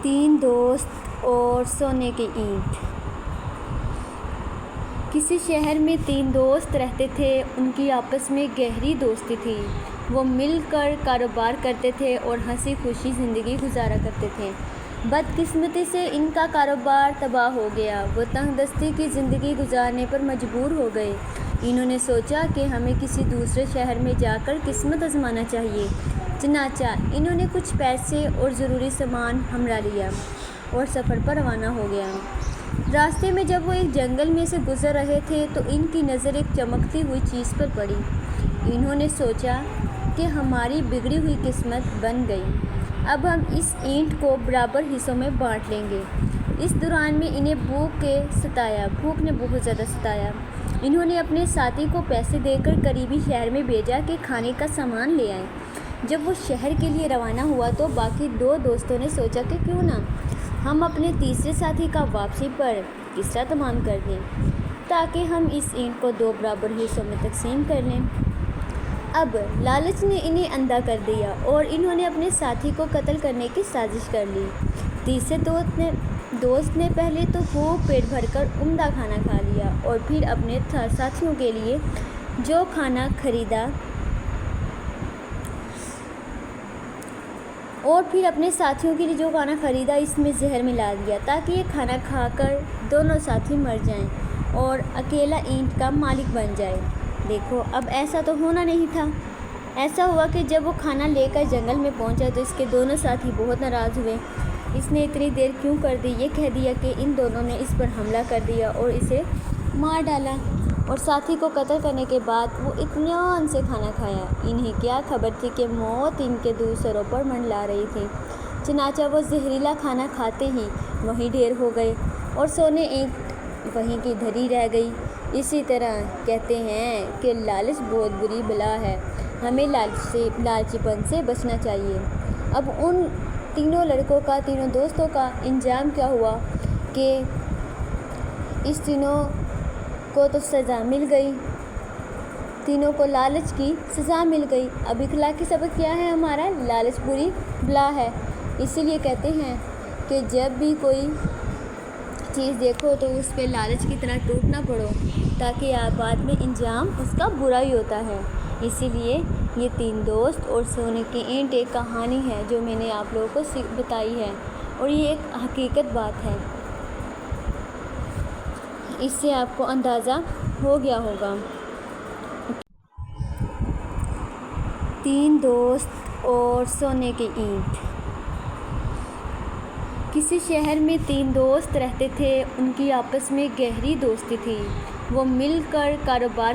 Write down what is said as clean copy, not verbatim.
تین دوست اور سونے کی اینٹ۔ کسی شہر میں تین دوست رہتے تھے۔ ان کی آپس میں گہری دوستی تھی۔ وہ مل کر کاروبار کرتے تھے اور ہنسی خوشی زندگی گزارا کرتے تھے۔ بدقسمتی سے ان کا کاروبار تباہ ہو گیا۔ وہ تنگ دستی کی زندگی گزارنے پر مجبور ہو گئے۔ انہوں نے سوچا کہ ہمیں کسی دوسرے شہر میں جا کر قسمت آزمانا چاہیے۔ چنانچہ انہوں نے کچھ پیسے اور ضروری سامان ہمراہ لیا اور سفر پر روانہ ہو گیا۔ راستے میں جب وہ ایک جنگل میں سے گزر رہے تھے تو ان کی نظر ایک چمکتی ہوئی چیز پر پڑی۔ انہوں نے سوچا کہ ہماری بگڑی ہوئی قسمت بن گئی۔ اب ہم اس اینٹ کو برابر حصوں میں بانٹ لیں گے۔ اس دوران میں انہیں بھوک نے بہت زیادہ ستایا۔ انہوں نے اپنے ساتھی کو پیسے دے کر قریبی شہر میں بھیجا کہ کھانے کا سامان لے آئیں۔ جب وہ شہر کے لیے روانہ ہوا تو باقی دو دوستوں نے سوچا کہ کیوں نہ ہم اپنے تیسرے ساتھی کا واپسی پر قصہ تمام کر دیں تاکہ ہم اس اینٹ کو دو برابر حصوں میں تقسیم کر لیں۔ اب لالچ نے انہیں اندھا کر دیا اور انہوں نے اپنے ساتھی کو قتل کرنے کی سازش کر لی۔ تیسرے دوست نے پہلے تو خوب پیٹ بھر کر عمدہ کھانا کھا لیا اور پھر اپنے ساتھیوں کے لیے جو کھانا خریدا اس میں زہر ملا دیا تاکہ یہ کھانا کھا کر دونوں ساتھی مر جائیں اور اکیلا اینٹ کا مالک بن جائے۔ دیکھو اب ایسا تو ہونا نہیں تھا۔ ایسا ہوا کہ جب وہ کھانا لے کر جنگل میں پہنچا تو اس کے دونوں ساتھی بہت ناراض ہوئے۔ اس نے اتنی دیر کیوں کر دی؟ یہ کہہ دیا کہ ان دونوں نے اس پر حملہ کر دیا اور اسے مار ڈالا اور ساتھی کو قتل کرنے کے بعد وہ اطمینان سے کھانا کھایا۔ انہیں کیا خبر تھی کہ موت ان کے دو سروں پر منڈلا رہی تھی۔ چنانچہ وہ زہریلا کھانا کھاتے ہی وہیں ڈھیر ہو گئے اور سونے اینٹ وہیں کی دھری رہ گئی۔ اسی طرح کہتے ہیں کہ لالچ بہت بری بلا ہے۔ ہمیں لالچی پن سے بچنا چاہیے۔ اب ان تینوں دوستوں کا انجام کیا ہوا کہ اس تینوں کو تو سزا مل گئی۔ تینوں کو لالچ کی سزا مل گئی۔ اب اخلاقی سبق کیا ہے ہمارا؟ لالچ بری بلا ہے۔ اسی لیے کہتے ہیں کہ جب بھی کوئی چیز دیکھو تو اس پہ لالچ کی طرح ٹوٹ نہ پڑو تاکہ بعد میں انجام اس کا برا ہی ہوتا ہے۔ اسی لیے یہ تین دوست اور سونے کی اینٹ ایک کہانی ہے جو میں نے آپ لوگوں کو بتائی ہے اور یہ ایک حقیقت بات ہے۔ اس سے آپ کو اندازہ ہو گیا ہوگا۔ تین دوست اور سونے کی اینٹ۔ کسی شہر میں تین دوست رہتے تھے۔ ان کی آپس میں گہری دوستی تھی۔ وہ مل کر کاروبار